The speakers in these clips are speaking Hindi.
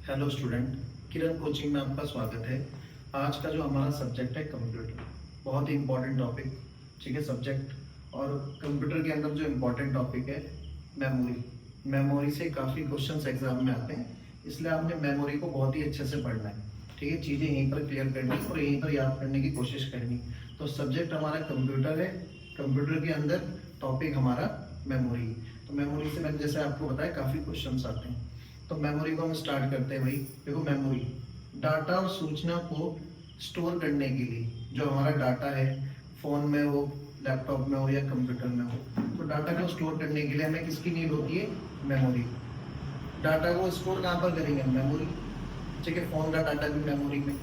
हेलो स्टूडेंट, किरण कोचिंग में आपका स्वागत है। आज का जो हमारा सब्जेक्ट है कंप्यूटर, बहुत ही इम्पोर्टेंट टॉपिक, ठीक है सब्जेक्ट। और कंप्यूटर के अंदर जो इम्पोर्टेंट टॉपिक है मेमोरी। मेमोरी से काफ़ी क्वेश्चंस एग्जाम में आते हैं, इसलिए आपने मेमोरी को बहुत ही अच्छे से पढ़ना है, ठीक है। चीज़ें यहीं पर क्लियर करनी और यहीं पर याद करने की कोशिश करनी। तो सब्जेक्ट हमारा कंप्यूटर है, कंप्यूटर के अंदर टॉपिक हमारा मेमोरी। तो मेमोरी से मैंने जैसे आपको बताया काफ़ी क्वेश्चंस आते हैं। तो मेमोरी को हम स्टार्ट करते हैं भाई। देखो मेमोरी डाटा और सूचना को स्टोर करने के लिए, जो हमारा डाटा है फ़ोन में हो, लैपटॉप में हो या कंप्यूटर में हो, तो डाटा को स्टोर करने के लिए हमें किसकी नीड होती है? मेमोरी। डाटा को स्टोर कहाँ पर करेंगे? मेमोरी, ठीक है। फ़ोन का डाटा भी मेमोरी में,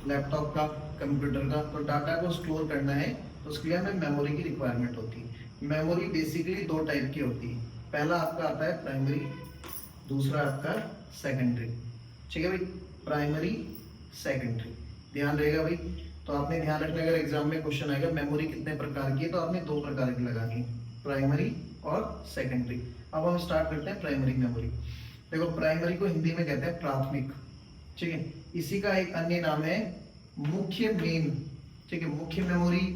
लैपटॉप का, कंप्यूटर का। तो डाटा को स्टोर करना है तो उसके लिए हमें मेमोरी की रिक्वायरमेंट होती है। मेमोरी बेसिकली दो टाइप की होती है। पहला आपका आता है प्राइमरी, दूसरा आपका सेकेंडरी, ठीक है भाई। प्राइमरी, सेकेंडरी, ध्यान रहेगा भाई। तो आपने ध्यान रखना, अगर एग्जाम में क्वेश्चन आएगा मेमोरी कितने प्रकार की है, तो आपने दो प्रकार की लगानी है, प्राइमरी और सेकेंडरी। अब हम स्टार्ट करते हैं प्राइमरी मेमोरी। देखो प्राइमरी को हिंदी में कहते हैं प्राथमिक, ठीक है। इसी का एक अन्य नाम है मुख्य मेन, ठीक है। मुख्य मेमोरी,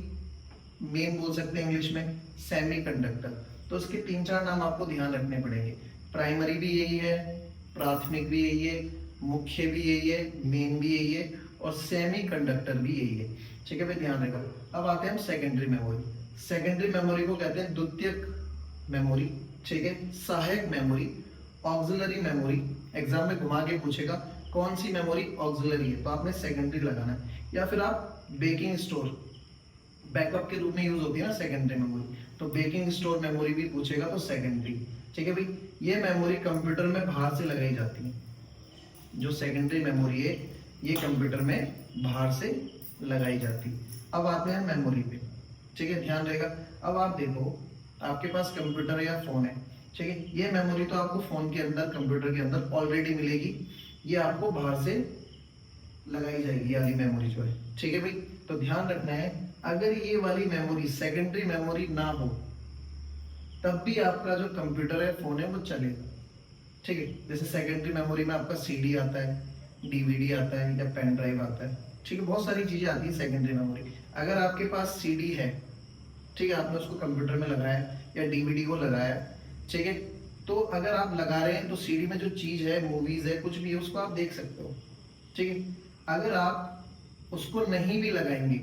मेन बोल सकते हैं इंग्लिश में, सेमी कंडक्टर। तो इसके तीन चार नाम आपको ध्यान रखने पड़ेंगे। प्राइमरी भी यही है, प्राथमिक भी यही है, मुख्य भी यही है, मेन भी यही है और सेमी कंडक्टर भी यही है, ठीक है भाई, ध्यान रखो। अब आते हैं हम सेकेंडरी मेमोरी। सेकेंडरी मेमोरी को कहते हैं द्वितीयक मेमोरी, ठीक है, सहायक मेमोरी, ऑक्सिलरी मेमोरी। एग्जाम में घुमा के पूछेगा कौन सी मेमोरी ऑक्सिलरी है, तो आपने सेकेंडरी लगाना है। या फिर आप बेकिंग स्टोर, बैकअप के रूप में यूज होती है ना सेकेंडरी मेमोरी, तो बेकिंग स्टोर मेमोरी भी पूछेगा तो सेकेंडरी, ठीक है भाई। ये मेमोरी कंप्यूटर में बाहर से लगाई जाती है। जो सेकेंडरी मेमोरी है ये कंप्यूटर में बाहर से लगाई जाती है। अब आते हैं मेमोरी पे, ठीक है, ध्यान रहेगा। अब आप देखो आपके पास कंप्यूटर या फोन है, ठीक है। ये मेमोरी तो आपको फोन के अंदर, कंप्यूटर के अंदर ऑलरेडी मिलेगी, ये आपको बाहर से लगाई जाएगी वाली मेमोरी जो है, ठीक है भाई। तो ध्यान रखना है, अगर ये वाली मेमोरी सेकेंडरी मेमोरी ना हो तब भी आपका जो कंप्यूटर है, फोन है, वो चलेगा, ठीक है। जैसे सेकेंडरी मेमोरी में आपका सीडी आता है, डीवीडी आता है या पेन ड्राइव आता है, ठीक है, बहुत सारी चीजें आती है सेकेंडरी मेमोरी। अगर आपके पास सीडी है, ठीक है, आपने उसको कंप्यूटर में लगाया या डीवीडी को लगाया, ठीक है, तो अगर आप लगा रहे हैं तो सीडी में जो चीज है, मूवीज है, कुछ भी है, उसको आप देख सकते हो, ठीक है। अगर आप उसको नहीं भी लगाएंगे,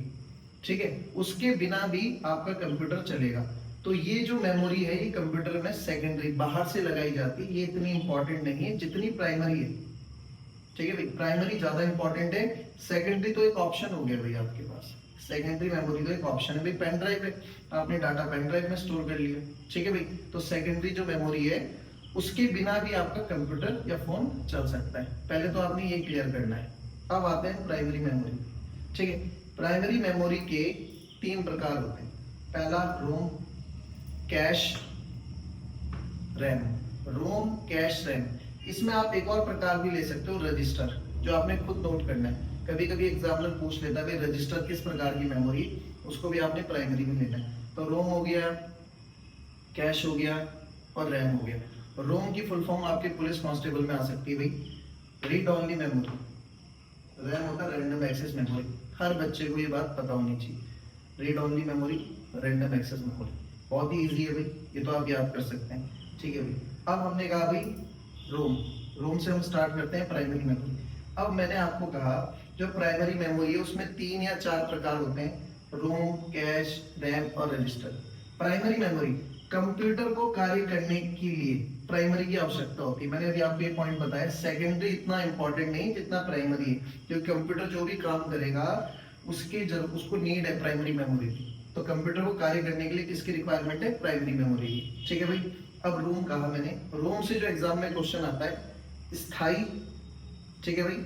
ठीक है, उसके बिना भी आपका कंप्यूटर चलेगा। तो ये जो मेमोरी है ये कंप्यूटर में सेकेंडरी, बाहर से लगाई जाती है, ये इतनी इंपॉर्टेंट नहीं है जितनी प्राइमरी है, ठीक है भाई। प्राइमरी ज्यादा इंपॉर्टेंट है, सेकेंडरी तो एक ऑप्शन हो गया भाई आपके पास। सेकेंडरी मेमोरी तो एक ऑप्शन है भाई, पेन ड्राइव है, आपने डाटा पेन ड्राइव में स्टोर कर लिया, ठीक है भाई। तो सेकेंडरी जो मेमोरी है उसके बिना भी आपका कंप्यूटर या फोन चल सकता है। पहले तो आपने ये क्लियर करना है। अब आते हैं प्राइमरी मेमोरी, ठीक है। प्राइमरी मेमोरी के तीन प्रकार होते हैं। पहला रोम, कैश, रैम। रोम, कैश, रैम। इसमें आप एक और प्रकार भी ले सकते हो, रजिस्टर, जो आपने खुद नोट करना है। कभी कभी एग्जामिनर पूछ लेता है रजिस्टर किस प्रकार की मेमोरी, उसको भी आपने प्राइमरी में लेना है। तो रोम हो गया, कैश हो गया और रैम हो गया। रोम की फुल फॉर्म आपके पुलिस कांस्टेबल में आ सकती है भाई, रीड ओनली मेमोरी। रैम होता है रैंडम एक्सेस मेमोरी, हर बच्चे को ये बात पता होनी चाहिए। Read only memory, random access memory, बहुत ही इजी है भाई, ये तो आप याद कर सकते हैं, ठीक है भाई। अब हमने कहा भाई रोम, रोम से हम स्टार्ट करते हैं प्राइमरी मेमोरी। अब मैंने आपको कहा जो प्राइमरी मेमोरी है उसमें तीन या चार प्रकार होते हैं, रोम, कैश, रैम और रजिस्टर। प्राइमरी मेमोरी कंप्यूटर को कार्य करने के लिए प्राइमरी की आवश्यकता होती है। मैंने अभी आपको ये पॉइंट बताया, सेकेंडरी इतना इंपॉर्टेंट नहीं जितना प्राइमरी है, क्योंकि कंप्यूटर जो भी काम करेगा उसको नीड है प्राइमरी मेमोरी की। तो कंप्यूटर को कार्य करने के लिए किसकी रिक्वायरमेंट है? प्राइमरी मेमोरी की, ठीक है भाई। अब रोम कहा मैंने, रोम से जो एग्जाम में क्वेश्चन आता है स्थाई, ठीक है भाई,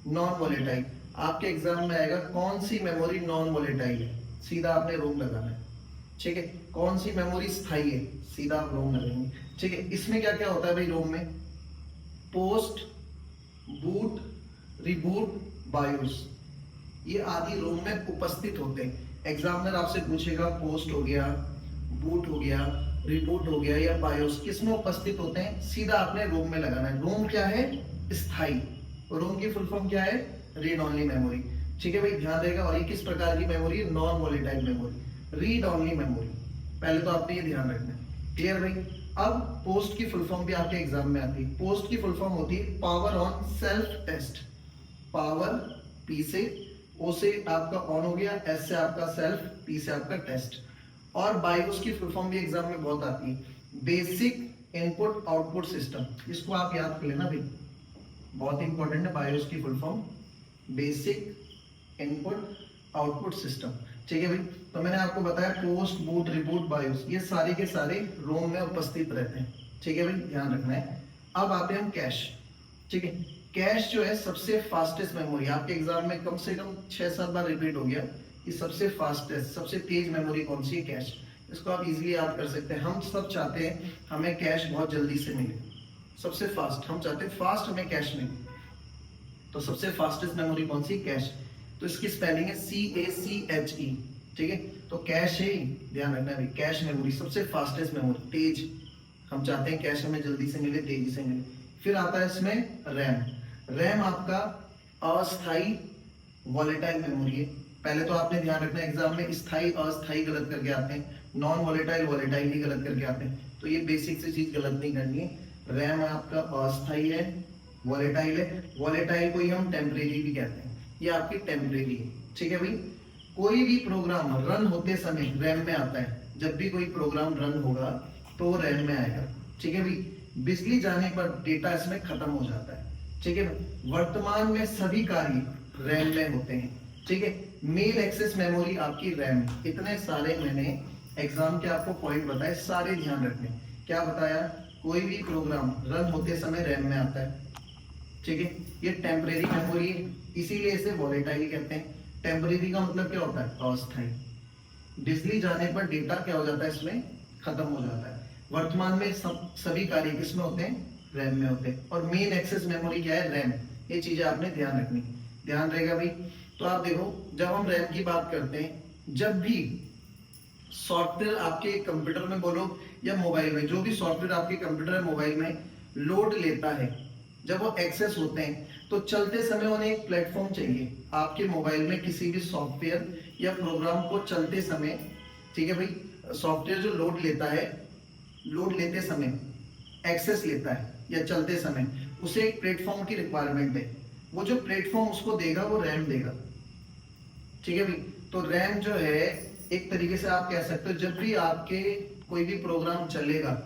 नॉन वोलेटाइल। आपके एग्जाम में आएगा कौन सी मेमोरी नॉन वोलेटाइल है, सीधा आपने रोम लगाना है, ठीक है। कौन सी मेमोरी स्थाई है, सीधा आप रोम लगाएंगे, ठीक है। इसमें क्या क्या होता है भाई रोम में? पोस्ट, बूट, रिबूट, बायोस, ये आदि रोम में उपस्थित होते हैं। एग्जामिनर आपसे पूछेगा पोस्ट हो गया, बूट हो गया, रिबूट हो गया या बायोस किस में उपस्थित होते हैं, सीधा आपने रोम में लगाना है। रोम क्या है? स्थाई, रोम की फुल फॉर्म क्या है? Read only memory. ठीक है भाई, ध्यान रहेगा। और ये किस प्रकार की मेमोरी है? Non volatile memory, read only memory. पहले तो आपने ये ध्यान रखना है। क्लियर भाई? अब पोस्ट की फुल फॉर्म भी आपके एग्जाम में आती है। पोस्ट की फुल फॉर्म होती है power on self test. Power, P से, ओ से आपका ऑन हो गया, एस से आपका सेल्फ, टी से आपका टेस्ट। और बायोस की फुल फॉर्म भी एग्जाम में बहुत आती है, बेसिक इनपुट आउटपुट सिस्टम। इसको आप याद कर लेना भाई, बहुत इंपॉर्टेंट है। बायोस की full form basic input output system. ठीक है भाई, तो मैंने आपको बताया पोस्ट, बूट, रिबूट, बायोस, ये सारे के सारे रोम में उपस्थित रहते हैं। ठीक है भाई, ध्यान रखना है। अब आते हैं हम कैश। ठीक है, कैश जो है सबसे फास्टेस्ट मेमोरी, आपके एग्जाम में कम से कम 6-7 बार रिपीट हो गया कि सबसे फास्टेस्ट, सबसे तेज मेमोरी कौन सी है? कैश। इसको आप इजीली याद कर सकते हैं। हम सब चाहते हैं हमें कैश बहुत जल्दी से मिले, सबसे फास्ट, हम चाहते हैं फास्ट हमें कैश मिले। तो सबसे फास्टेस्ट मेमोरी कौन सी? कैश। तो इसकी स्पेलिंग है CACHE। ठीक है, तो कैश है, ध्यान रखना है भाई, कैश मेमोरी सबसे फास्टेस्ट मेमोरी, तेज। हम चाहते हैं कैश हमें जल्दी से मिले, तेजी से मिले। फिर आता है इसमें रैम। रैम आपका अस्थाई वॉलेटाइल मेमोरी है। पहले तो आपने ध्यान रखना है, एग्जाम में स्थाई अस्थाई गलत करके आते हैं, नॉन वॉलेटाइल वॉलेटाइल ही गलत करके आते हैं। तो ये बेसिक से चीज गलत नहीं करनी है। रैम आपका अस्थाई है, वॉलेटाइल है। वॉलेटाइल को ही हम टेम्परेरी भी कहते हैं, ये आपकी टेम्परेरी है। ठीक है भाई, कोई भी प्रोग्राम रन होते समय रैम में आता है। जब भी कोई प्रोग्राम रन होगा तो रैम में आएगा। ठीक है भाई, बिजली जाने पर डेटा इसमें खत्म हो जाता है। ठीक है, वर्तमान में सभी कार्य रैम में होते हैं। ठीक है, मेल एक्सेस मेमोरी आपकी रैम। इतने सारे मैंने एग्जाम के आपको पॉइंट बताए, सारे ध्यान रखने। क्या बताया? कोई भी प्रोग्राम रन होते समय रैम में आता है। ठीक है, ये टेम्परेरी मेमोरी है, इसीलिए इसे वॉलेटाइल कहते हैं। टेम्परेरी का मतलब क्या होता है? अस्थायी। बिजली जाने पर डेटा क्या हो जाता है? इसमें खत्म हो जाता है। वर्तमान में सभी कार्य किसमें होते हैं? रैम में होते हैं। और मेन एक्सेस मेमोरी क्या है? रैम। ये चीजें आपने ध्यान रखनी, ध्यान रहेगा भाई। तो आप देखो, जब हम रैम की बात करते हैं, जब भी सॉफ्टवेयर आपके कंप्यूटर में बोलो या मोबाइल में, जो भी सॉफ्टवेयर आपके कंप्यूटर या मोबाइल में लोड लेता है, जब वो एक्सेस होते हैं तो चलते समय उन्हें एक प्लेटफॉर्म चाहिए। आपके मोबाइल में किसी भी सॉफ्टवेयर या प्रोग्राम को चलते समय, ठीक है भाई, सॉफ्टवेयर जो लोड लेता है, लोड लेते समय, एक्सेस लेता है या चलते समय, उसे एक प्लेटफॉर्म की रिक्वायरमेंट है। वो जो प्लेटफॉर्म उसको देगा वो रैम देगा। ठीक है भाई, तो रैम जो है एक तरीके से आप कह सकते हो, जब भी आपके कोई भी प्रोग्राम चलेगा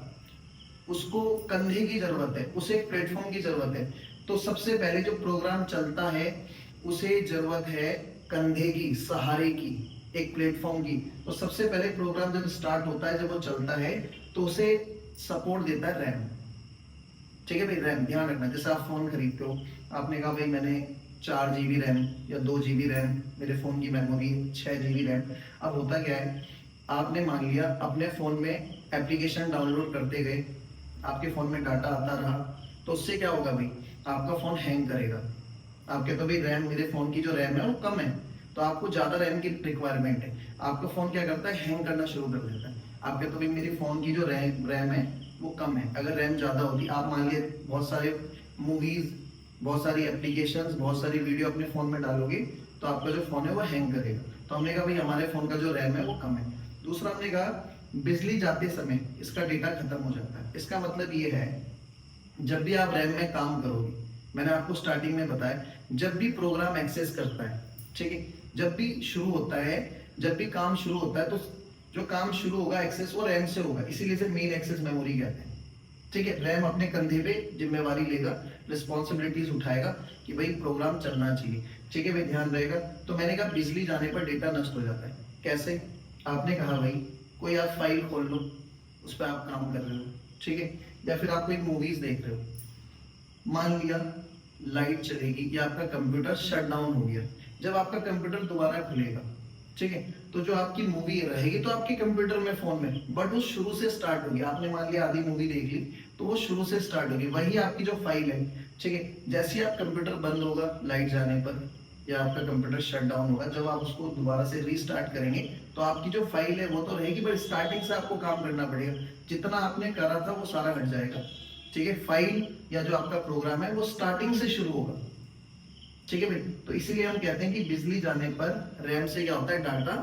उसको कंधे की जरूरत है, उसे एक प्लेटफॉर्म की जरूरत है। तो सबसे पहले जो प्रोग्राम चलता है उसे जरूरत है कंधे की, सहारे की, एक प्लेटफॉर्म की। तो सबसे पहले प्रोग्राम जब स्टार्ट होता है, जब वो चलता है, तो उसे सपोर्ट देता है रैम। ठीक है भाई, रैम ध्यान रखना। जैसे आप फोन खरीदते हो, आपने कहा भाई मैंने 4 GB रैम या 2 GB रैम, मेरे फोन की मेमोरी 6 GB रैम। अब होता क्या है, आपने मान लिया अपने फोन में एप्लीकेशन डाउनलोड करते गए, आपके फोन में डाटा आता रहा, तो उससे क्या होगा भाई, आपका फोन हैंग करेगा। आपके तो भाई रैम, मेरे फोन की जो रैम है वो कम है, तो आपको ज्यादा रैम की रिक्वायरमेंट है। आपका फोन क्या करता है? हैंग करना शुरू कर देता है। आपके तो भाई मेरी फोन की जो रैम है वो कम है। अगर रैम ज्यादा होती, आप मान लिए बहुत सारे मूवीज, बहुत सारी एप्लीकेशंस, बहुत सारी वीडियो अपने फोन में डालोगे, तो आपका जो फोन है वो हैंग करेगा। तो हमने कहा भाई हमारे फोन का जो रैम है वो कम है। दूसरा हमने कहा बिजली जाते समय इसका डेटा खत्म हो जाता है। इसका मतलब ये है, जब भी आप रैम में काम करोगे, मैंने आपको स्टार्टिंग में बताया, जब भी प्रोग्राम एक्सेस करता है, ठीक है, जब भी शुरू होता है, जब भी काम शुरू होता है, तो जो काम शुरू होगा एक्सेस वो रैम से होगा, इसीलिए इसे मेन एक्सेस मेमोरी कहते हैं। ठीक है, रैम अपने कंधे पे जिम्मेवारी लेगा, रिस्पॉन्सिबिलिटीज उठाएगा कि भाई प्रोग्राम चलना चाहिए। ठीक है भाई, ध्यान रहेगा। तो मैंने कहा बिजली जाने पर डेटा नष्ट हो जाता है। कैसे? आपने कहा भाई कोई आप फाइल खोल लो, उस पर आप काम कर रहे हो, ठीक है, या फिर आप कोई मूवीज देख रहे हो, मान लिया लाइट चलेगी या आपका कंप्यूटर शट डाउन हो गया। जब आपका कंप्यूटर दोबारा खुलेगा, ठीक है, तो जो आपकी मूवी रहेगी तो आपके कंप्यूटर में, फोन में, बट वो शुरू से स्टार्ट होगी। आपने मान लिया आधी मूवी देख ली, तो वो शुरू से स्टार्ट होगी, वही आपकी जो फाइल है। ठीक है, जैसे ही आप कंप्यूटर बंद होगा लाइट जाने पर, या आपका कंप्यूटर शट डाउन होगा, जब आप उसको दोबारा से रीस्टार्ट करेंगे तो आपकी जो फाइल है वो तो रहेगी, बट स्टार्टिंग से आपको काम करना पड़ेगा। जितना आपने करा था वो सारा हट जाएगा। ठीक है, फाइल या जो आपका प्रोग्राम है वो स्टार्टिंग से शुरू होगा। ठीक है भाई। तो इसीलिए हम कहते हैं कि बिजली जाने पर रैम से क्या होता है, डाटा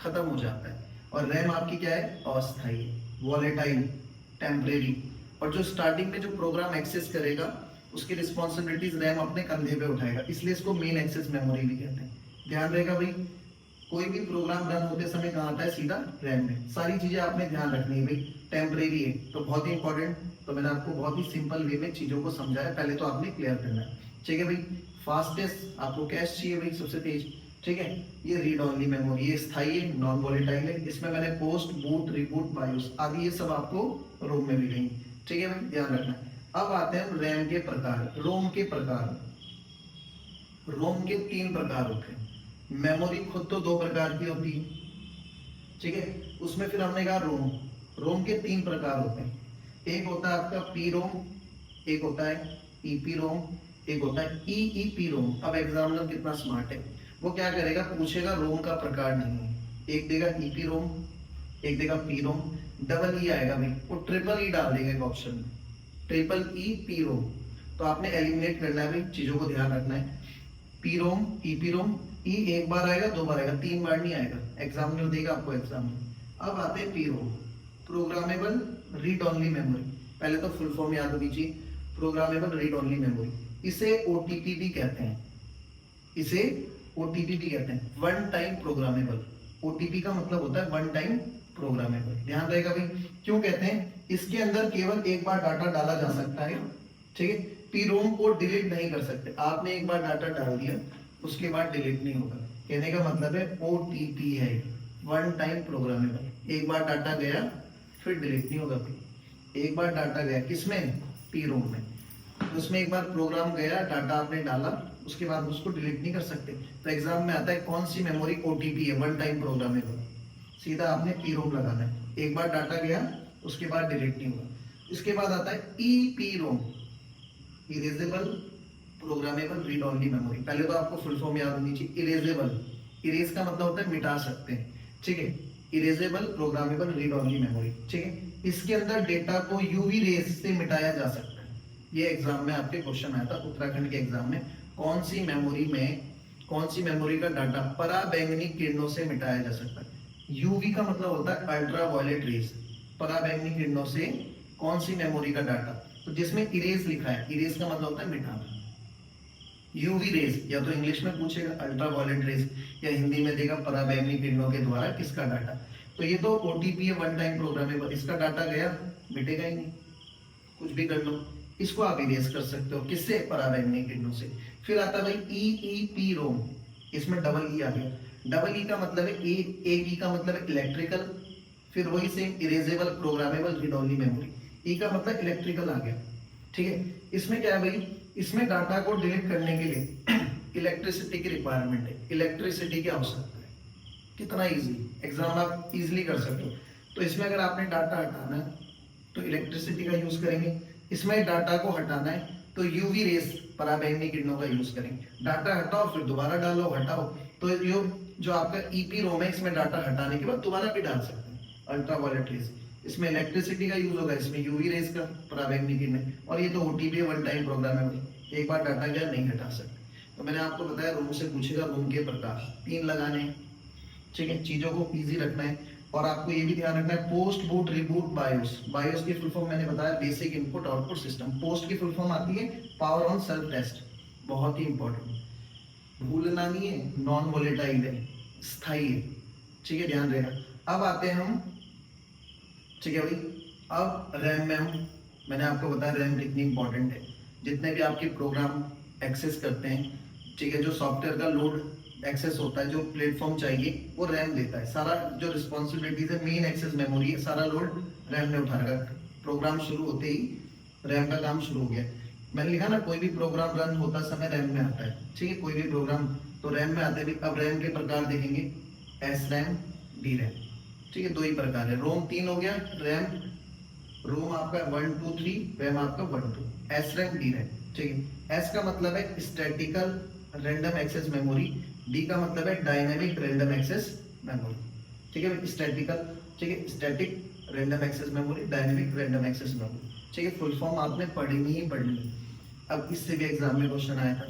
खत्म हो जाता है। और रैम आपकी क्या है, अस्थायी, वॉलेटाइल, टेम्परेरी। और जो स्टार्टिंग में जो प्रोग्राम एक्सेस करेगा उसकी रिस्पॉन्सिबिलिटीज रैम अपने कंधे पे उठाएगा, इसलिए इसको मेन एक्सेस मेमोरी भी कहते हैं। ध्यान रहेगा भाई, कोई भी प्रोग्राम रन होते समय कहाँ आता है, सीधा रैम में। सारी चीजें आपने ध्यान रखनी है भाई। टेम्परेरी है तो बहुत ही इंपॉर्टेंट, तो मैंने आपको बहुत ही सिंपल वे में चीजों को समझाया, पहले तो आपने क्लियर करना है। ठीक है भाई। फास्टेस्ट आपको कैश चाहिए भाई, सबसे तेज। ठीक है, ये रीड ओनली मेमोरी, ये स्थायी है, नॉन वॉलेटाइल है। इसमें मैंने पोस्ट, बूट, रिबूट, बायोस आदि ये सब आपको रोम में मिलेंगे। ठीक है भाई, ध्यान रखना। अब आते हैं रैम के प्रकार, रोम के प्रकार। रोम के 3 प्रकार होते हैं। मेमोरी खुद तो 2 प्रकार की होती है, ठीक है। उसमें फिर हमने कहा रोम, रोम के 3 प्रकार होते हैं। एक होता है आपका पी रोम, एक होता है ईपी रोम, एक होता है ईईपी रोम। अब एग्जामिनर कितना स्मार्ट है, वो क्या करेगा, पूछेगा रोम का प्रकार नहीं है, एक देगा ईपी रोम, एक देगा पी रोम, डबल ई आएगा भाई, वो ट्रिपल ई डाल देगा एक ऑप्शन में, ट्रिपल ई पी रोम। तो आपने एलिमिनेट करना है भाई, चीजों को ध्यान रखना है। पी रोम, ईपी रोम, ई एक बार आएगा, 2 बार आएगा, 3 बार नहीं आएगा, एग्जामिनर देगा आपको एग्जाम में। अब आते हैं P ROM, programmable read only memory. पहले तो फुल फॉर्म याद होनी चाहिए, प्रोग्रामेबल रीड ओनली मेमोरी। इसे ओटीपी भी कहते हैं, इसे ओटीपी भी कहते हैं, वन टाइम प्रोग्रामेबल। ओटीपी का मतलब होता है वन टाइम प्रोग्रामेबल। ध्यान रहेगा भाई, क्यों कहते हैं, इसके अंदर केवल एक बार डाटा डाला जा सकता है। ठीक है, पी रोम को डिलीट नहीं कर सकते, आपने एक बार डाटा डाल दिया उसके बाद डिलीट नहीं होगा। कहने का मतलब है ओटीपी है, वन टाइम प्रोग्रामेबल। एक बार डाटा गया फिर डिलीट नहीं होगा। एक बार डाटा गया किसमें, पी रोम में, उसमें एक बार प्रोग्राम गया, डाटा आपने डाला, उसके बाद उसको डिलीट नहीं कर सकते। तो एग्जाम में आता है कौन सी मेमोरी ओटीपी है, वन टाइम प्रोग्रामेबल, सीधा आपने पी रोम लगाना है। एक बार डाटा गया उसके बाद डिलीट नहीं होगा। इसके बाद आता है EPROM, erasable programmable read only memory. पहले तो आपको फुल फॉर्म याद होनी चाहिए, इरेजेबल, इरेज का मतलब होता है मिटा सकते हैं। ठीक है, erasable programmable read only memory. ठीक है, इसके अंदर डेटा को यूवी रेज से मिटाया जा सकता है। ये एग्जाम में आपके क्वेश्चन आया था उत्तराखंड के एग्जाम में, कौन सी मेमोरी में, कौन सी मेमोरी का डाटा पराबैंगनी किरणों से मिटाया जा सकता है। यूवी का मतलब होता है अल्ट्रा वायलेट रेज, पराबैंगनी किरणों से कौन सी मेमोरी का डाटा, तो जिसमें इरेज लिखा है, इरेज का मतलब होता है मिटाना। यूवी रेज या तो इंग्लिश में पूछेगा अल्ट्रा वायलेट रेज, या हिंदी में देगा पराबैंगनी किरणों के द्वारा किसका डाटा। तो ये तो ओटीपी है, वन टाइम प्रोग्रामेबल, इसका डाटा गया मिटेगा ही नहीं, कुछ भी कर लो। इसको आप इरेज कर सकते हो, किससे, पराबैंगनी किरणों से। फिर आता है भाई ईईपी रोम, इसमें डबल ई आ गया। डबल ई का मतलब है एक ई का मतलब है इलेक्ट्रिकल, फिर वही same erasable programmable read only memory, E का मतलब इलेक्ट्रिकल आ गया। ठीक है, इसमें क्या है भाई, इसमें डाटा को डिलीट करने के लिए इलेक्ट्रिसिटी की रिक्वायरमेंट है, इलेक्ट्रिसिटी की आवश्यकता है। कितना इजी, एग्जाम आप इजीली कर सकते हो। तो इसमें अगर आपने डाटा हटाना है तो इलेक्ट्रिसिटी का यूज करेंगे, इसमें डाटा को हटाना है तो यूवी रेस, पराबैंगनी किरणों का यूज करेंगे। डाटा हटाओ फिर दोबारा डालो, हटाओ, तो जो आपका ईपी रोम है, इसमें डाटा हटाने के बाद दोबारा भी डाल सकते हैं अल्ट्रा वायलेट रेस। इसमें इलेक्ट्रिसिटी का यूज होगा, इसमें यूवी रेस का, पराबैंगनी किरणें। और ये तो ओटीपी वन टाइम प्रोग्राम है, एक बार डाटा गया नहीं हटा सकते। तो मैंने आपको बताया रोम से पूछेगा, रोम के प्रकार 3 लगाने हैं। ठीक है, चीजों को इजी रखना है। और आपको ये भी ध्यान रखना है, post, boot, reboot, BIOS. BIOS की फुल फॉर्म मैंने बताया, basic input output system. Post की फुल फॉर्म आती है पावर ऑन सेल्फ टेस्ट, बहुत ही इंपॉर्टेंट, भूलना नहीं है, नॉन वोलेटाइल है, स्थायी है। ठीक है, ध्यान रहेगा। अब आते हैं हम, ठीक है भाई, अब रैम में हम, मैंने आपको बताया रैम कितनी इंपॉर्टेंट है। जितने भी आपके प्रोग्राम एक्सेस करते हैं, ठीक है, जो सॉफ्टवेयर का लोड एक्सेस होता है, जो प्लेटफॉर्म चाहिए वो रैम देता है। सारा जो रिस्पॉन्सिबिलिटीज है, मेन एक्सेस मेमोरी है, सारा लोड रैम में उठाएगा। प्रोग्राम शुरू होते ही रैम का काम शुरू हो गया। मैंने लिखा ना, कोई भी प्रोग्राम रन होता समय रैम में आता है। ठीक है, कोई भी प्रोग्राम तो रैम में आते भी। अब रैम के प्रकार देखेंगे, एस रैम, डी रैम। ठीक है, 2 ही प्रकार है। रोम 3 हो गया, रैम, रोम आपका 1 2 3, रैम आपका 1 2, एस रैम, डी रैम। ठीक है, एस का मतलब है statical random access memory, D का मतलब है डायनेमिक रैंडम एक्सेस मेमोरी। ठीक है, स्टैटिकल, ठीक है, static random access memory, dynamic random access memory. ठीक है, फुल फॉर्म आपने पढ़नी ही पढ़नी है। अब इससे भी एग्जाम में क्वेश्चन आया था,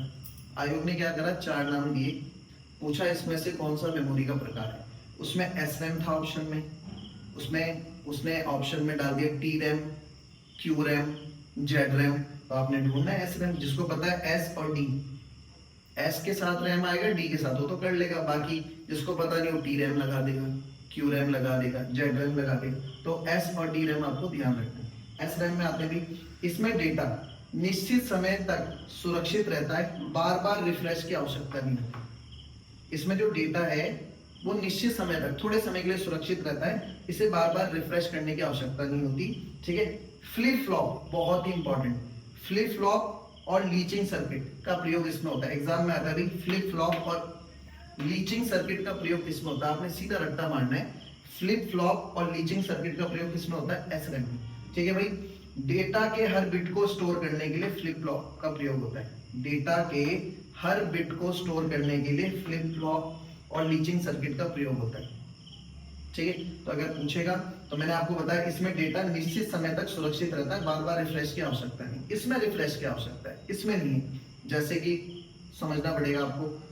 आयोग ने क्या करा, 4 नाम दिए, पूछा इसमें से कौन सा मेमोरी का प्रकार है। उसमें एस रैम था ऑप्शन में, उसमें उसने ऑप्शन में डाल दिया T RAM, Q RAM, Z RAM. तो आपने ढूंढना है एस रैम, जिसको पता है एस और डी, एस के साथ रैम आएगा, डी के साथ हो तो कर लेगा, बाकी जिसको पता नहीं वो टी रैम लगा देगा, क्यू रैम लगा देगा, जेड रैम लगा देगा। तो एस और डी रैम आपको ध्यान रखना है। एस रैम में आते भी, इसमें डेटा निश्चित समय तक सुरक्षित रहता है, बार बार रिफ्रेश की आवश्यकता नहीं होती। इसमें जो डेटा है वो निश्चित समय तक, थोड़े समय के लिए सुरक्षित रहता है, इसे बार बार रिफ्रेश करने की आवश्यकता नहीं होती। ठीक है, फ्लिप फ्लॉप बहुत ही इंपॉर्टेंट, फ्लिप फ्लॉप और लीचिंग सर्किट का प्रयोग इसमें होता है। एग्जाम में आता है फ्लिप फ्लॉप और लीचिंग सर्किट का प्रयोग किसमें होता है, आपने सीधा रट्टा मारना है। फ्लिप फ्लॉप और लीचिंग सर्किट का प्रयोग किसमें होता है, एस रैम में। ठीक है भाई, डेटा के हर बिट को स्टोर करने के लिए फ्लिप फ्लॉप का प्रयोग होता है। डेटा के हर बिट को स्टोर करने के लिए फ्लिप फ्लॉप और लीचिंग सर्किट का प्रयोग होता है। ठीक है, तो अगर पूछेगा तो मैंने आपको बताया इसमें डेटा निश्चित समय तक सुरक्षित रहता है, बार बार रिफ्रेश की आवश्यकता नहीं। इसमें रिफ्रेश की आवश्यकता है, इसमें नहीं है। जैसे कि समझना पड़ेगा आपको,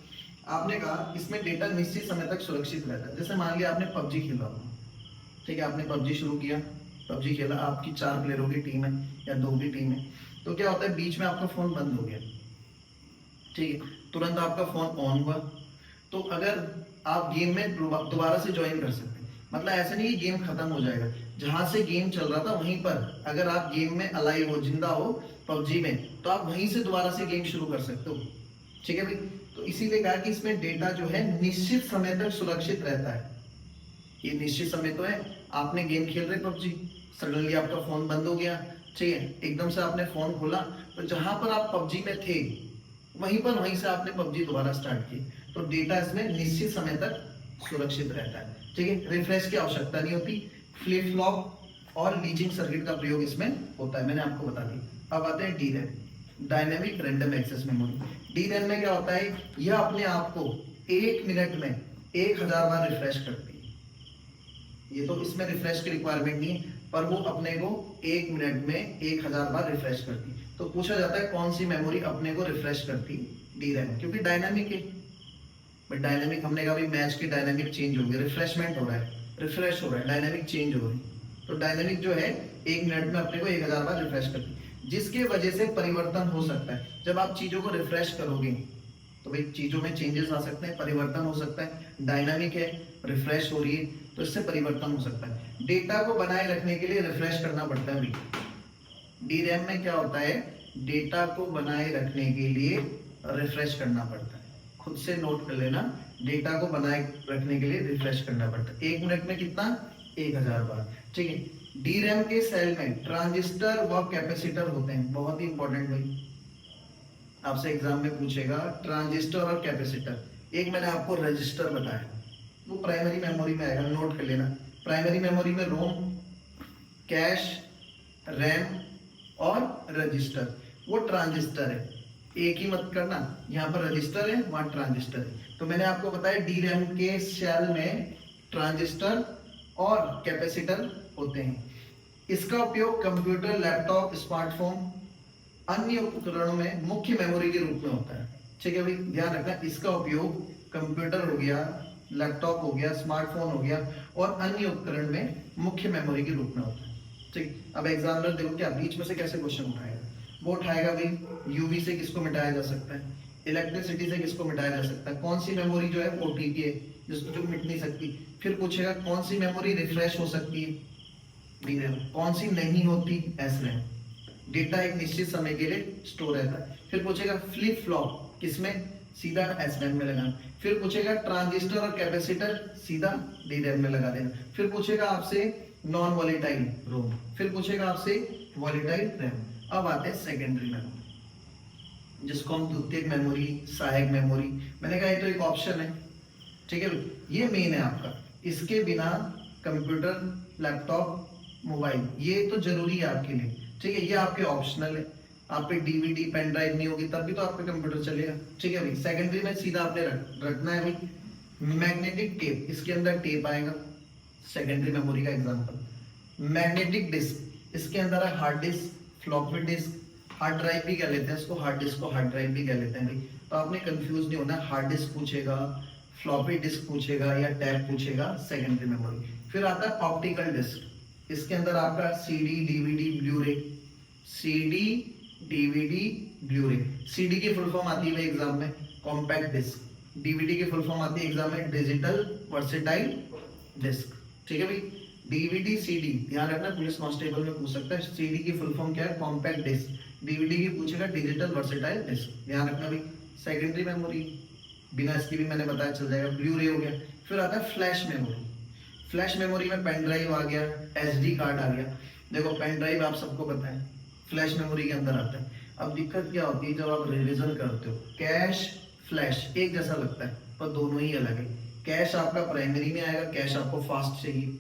आपने कहा इसमें डेटा निश्चित समय तक सुरक्षित रहता है। जैसे मान लिया आपने पबजी खेला, ठीक है, आपने पबजी शुरू किया, पबजी खेला, आपकी 4 प्लेयरों की टीम है या 2 की टीम है, तो क्या होता है बीच में आपका फोन बंद हो गया, ठीक है, तुरंत आपका फोन ऑन हुआ, तो अगर आप गेम में दोबारा से ज्वाइन कर सकते हैं। मतलब ऐसा नहीं कि गेम खत्म हो जाएगा, जहां से गेम चल रहा था वहीं पर अगर आप गेम में अलाइव हो, जिंदा हो पबजी में, तो आप वहीं से दोबारा से गेम शुरू कर सकते हो। ठीक है भाई, तो इसीलिए कहा कि इसमें डेटा जो है निश्चित समय तक सुरक्षित रहता है। ये निश्चित समय तो है, आपने गेम खेल रहे पबजी, सडनली आपका फोन बंद हो गया, ठीक है, एकदम से आपने फोन खोला, तो जहां पर आप पबजी में थे वहीं से आपने पबजी दोबारा स्टार्ट की, तो डेटा इसमें निश्चित समय तक सुरक्षित रहता है। ठीक है, रिफ्रेश की आवश्यकता नहीं होती। फ्लिप फ्लॉप और लीचिंग सर्किट का प्रयोग इसमें होता है, मैंने आपको बता दिया। अब आते हैं D RAM, dynamic random access memory. D RAM में क्या होता है, यह अपने आप को 1 मिनट में 1000 बार रिफ्रेश करती है। ये तो इसमें रिफ्रेश की रिक्वायरमेंट नहीं है, पर वो अपने को 1 मिनट में 1000 बार रिफ्रेश करती। तो पूछा जाता है कौन सी मेमोरी अपने को रिफ्रेश करती, डी रैम, क्योंकि डायनामिक है। बट डायनामिक हमने कहा भाई मैच की डायनामिक चेंज हो गया, रिफ्रेशमेंट हो रहा है, रिफ्रेश हो रहा है, डायनामिक चेंज हो रही है। तो डायनामिक जो है 1 मिनट में अपने को 1000 बार रिफ्रेश करती है, जिसके वजह से परिवर्तन हो सकता है। जब आप चीजों को रिफ्रेश करोगे तो भाई चीजों में चेंजेस आ सकते हैं, परिवर्तन हो सकता है। डायनामिक है, रिफ्रेश हो रही है, तो इससे परिवर्तन हो सकता है। डेटा को बनाए रखने के लिए रिफ्रेश करना पड़ता है भाई। डी रैम में क्या होता है, डेटा को बनाए रखने के लिए रिफ्रेश करना पड़ता है। खुद से नोट कर लेना, डेटा को बनाए रखने के लिए रिफ्रेश करना पड़ता है। 1 मिनट में कितना, 1000 बार। ठीक है, डी रैम के सेल में ट्रांजिस्टर व कैपेसिटर होते हैं, बहुत ही इंपॉर्टेंट भाई, आपसे एग्जाम में पूछेगा ट्रांजिस्टर और कैपेसिटर। एक मैंने आपको रजिस्टर बताया, वो प्राइमरी मेमोरी में आएगा, नोट कर लेना। प्राइमरी मेमोरी में रोम, कैश, रैम और रजिस्टर, वो ट्रांजिस्टर है। एक ही मत करना, यहाँ पर रजिस्टर है वहां ट्रांजिस्टर है। तो मैंने आपको बताया डी रैम के सेल में ट्रांजिस्टर और कैपेसिटर होते हैं। इसका उपयोग कंप्यूटर, लैपटॉप, स्मार्टफोन, अन्य उपकरणों में मुख्य मेमोरी के रूप में होता है। ठीक है भाई, ध्यान रखना, इसका उपयोग कंप्यूटर हो गया, लैपटॉप हो गया, स्मार्टफोन हो गया और अन्य उपकरण में मुख्य मेमोरी के रूप में होता है। ठीक, अब एग्जामिनर देखो क्या बीच में से कैसे क्वेश्चन उठाएगा, वो उठाएगा भाई यूवी से किसको मिटाया जा सकता है, इलेक्ट्रिसिटी से किसको मिटाया जा सकता है, कौन सी मेमोरी जो है ओटीपी है जिसको जो मिट नहीं सकती। फिर पूछेगा कौन सी मेमोरी रिफ्रेश हो सकती है, डी रैम, कौन सी नहीं होती, एस रैम। डेटा एक निश्चित समय के लिए स्टोर रहता है। फिर पूछेगा फ्लिप फ्लॉप किसमें, सीधा एस रैम में लगाना। फिर पूछेगा ट्रांजिस्टर और कैपेसिटर, सीधा डी रैम में लगा देना। फिर पूछेगा आपसे नॉन वॉलेटाइल रोम, फिर पूछेगा आपसे वॉलेटाइल रैम। अब आते हैं सेकेंडरी मेमोरी, जिसको हम द्वितीयक मेमोरी, सहायक मेमोरी, मैंने कहा ये तो एक ऑप्शन है। ठीक है, ये मेन है आपका, इसके बिना कंप्यूटर, लैपटॉप, मोबाइल ये तो जरूरी है आपके लिए। ठीक है, ये आपके ऑप्शनल है, आप पे डीवीडी पेन ड्राइव नहीं होगी तब भी तो आपका कंप्यूटर चलेगा। ठीक है भाई, सेकेंडरी में सीधा आपने रखना है भाई मैग्नेटिक टेप, इसके अंदर टेप आएगा, सेकेंडरी मेमोरी का एग्जांपल। मैग्नेटिक डिस्क, इसके अंदर है hard disk, floppy disk, hard drive भी कह लेते हैं इसको, हार्ड डिस्क को हार्ड ड्राइव भी कह लेते हैं भाई। तो आपने कंफ्यूज नहीं होना, हार्ड डिस्क पूछेगा, फ्लॉपी डिस्क पूछेगा या टैब पूछेगा, सेकेंडरी मेमोरी। फिर आता है ऑप्टिकल डिस्क, इसके अंदर आपका CD, DVD, Blu-ray, CD, DVD, Blu-ray. CD की फुल फॉर्म आती है भाई एग्जाम में कॉम्पैक्ट डिस्क, डीवीडी की फुल फॉर्म आती है एग्जाम में डिजिटल वर्सेटाइल डिस्क, ठीक है भाई। डीवीडी, सीडी ध्यान रखना, पुलिस कांस्टेबल में पूछ सकता है, सीडी की फुल फॉर्म क्या है, कॉम्पैक्ट डिस्क, डीवीडी की पूछेगा डिजिटल वर्सेटाइल डिस्क, ध्यान रखना भाई। सेकेंडरी मेमोरी बिना इसकी भी मैंने बताया चल जाएगा, ब्लूरे हो गया। फिर आता है फ्लैश मेमोरी, फ्लैश मेमोरी में पेन ड्राइव आ गया, एसडी कार्ड आ गया। देखो पेन ड्राइव आप सबको पता है फ्लैश मेमोरी के अंदर आता है। अब दिक्कत क्या होती है, जब आप रिवीजन करते हो, कैश फ्लैश एक जैसा लगता है पर दोनों ही अलग है। कैश आपका प्राइमरी में आएगा, कैश आपको फास्ट चाहिए,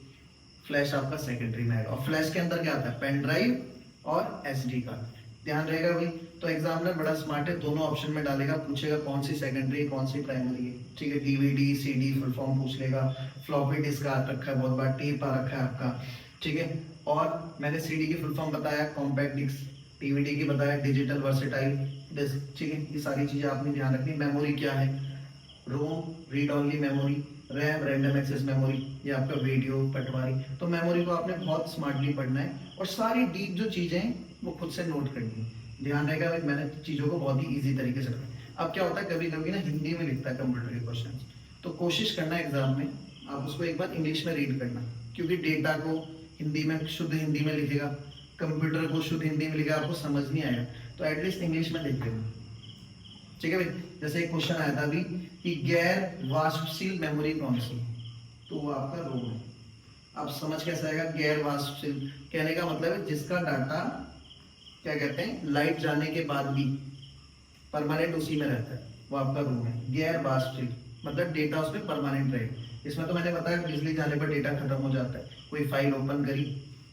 फ्लैश आपका सेकेंडरी में आएगा। और फ्लैश के अंदर क्या आता है, पेन ड्राइव और एसडी कार्ड, ध्यान रहेगा भाई। तो एग्जामिनर बड़ा स्मार्ट है, दोनों ऑप्शन में डालेगा, पूछेगा कौन सी सेकेंडरी कौन सी प्राइमरी है, ठीक है। डीवीडी, सीडी फुल फॉर्म पूछ लेगा, फ्लॉपी डिस्क आ रखा है बहुत बार, टेप आ रखा है आपका, ठीक है। और मैंने सीडी की फुल फॉर्म बताया कॉम्पैक्ट डिस्क, डीवीडी की बताया डिजिटल वर्सेटाइल डिस्क, ठीक है। ये सारी चीजें आपने ध्यान रखनी। मेमोरी क्या है, ROM read only memory, RAM random access memory, ये आपका वीडियो पटवारी। तो मेमोरी को आपने बहुत स्मार्टली पढ़ना है और सारी डीप जो चीजें हैं वो खुद से नोट करनी है, ध्यान रहेगा भाई। मैंने चीजों को बहुत ही इजी तरीके से रखा। अब क्या होता है, कभी कभी ना हिंदी में लिखता है कंप्यूटर के क्वेश्चन, तो कोशिश करना एग्जाम में आप उसको एक बार इंग्लिश में रीड करना, क्योंकि डेटा को हिंदी में शुद्ध हिंदी में लिखेगा, कंप्यूटर को शुद्ध हिंदी में लिखेगा, आपको समझ नहीं आएगा, तो एटलीस्ट इंग्लिश में देख लेना, ठीक है भाई। जैसे एक क्वेश्चन आया था अभी कि गैर वाष्पशील मेमोरी कौन सी, तो वो आपका रोम है। अब समझ कैसे आएगा, गैर वाष्पशील कहने का मतलब है जिसका डाटा क्या कहते हैं, लाइट जाने के बाद भी परमानेंट उसी में रहता है, वो आपका रोम है। गैर वाष्पशील मतलब डेटा उसमें परमानेंट रहेगा। इसमें तो मैंने बताया बिजली जाने पर डेटा खत्म हो जाता है, कोई फाइल ओपन करी,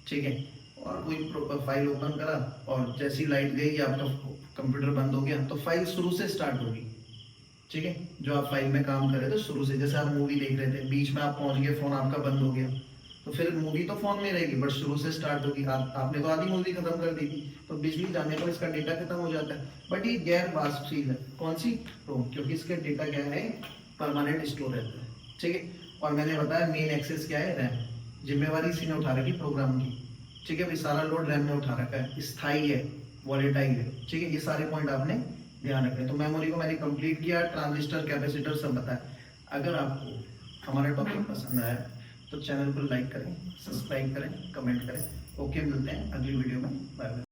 ठीक है, और कोई फाइल ओपन करा और जैसी लाइट गई या आपका कंप्यूटर बंद हो गया, तो फाइल शुरू से स्टार्ट होगी, ठीक है। जो आप फाइल में काम कर रहे थे शुरू से, जैसे आप मूवी देख रहे थे, बीच में आप पहुंच गए, फोन आपका बंद हो गया, तो फिर मूवी तो फोन में रहेगी बट शुरू से स्टार्ट होगी। आपने तो आधी मूवी खत्म कर दी थी, तो बिजली जाने पर इसका डेटा खत्म हो जाता है। बट ये गैर वाष्पशील है, कौन सी, रोम, क्योंकि इसका डेटा क्या है, परमानेंट स्टोर रहता है, ठीक है। और मैंने बताया मेन एक्सेस क्या है, रैम, जिम्मेवारी इसी ने उठा रखी प्रोग्राम की, ठीक है भाई। सारा लोड रैम में उठा रखा है, स्थायी है, वॉलेटाइल है, ठीक है। ये सारे पॉइंट आपने ध्यान रखने। तो मेमोरी को मैंने कंप्लीट किया, ट्रांजिस्टर कैपेसिटर सब बताया। अगर आपको हमारा टॉपिक पसंद आया तो चैनल को लाइक करें, सब्सक्राइब करें, कमेंट करें। ओके, मिलते हैं अगली वीडियो में, बाय बाय।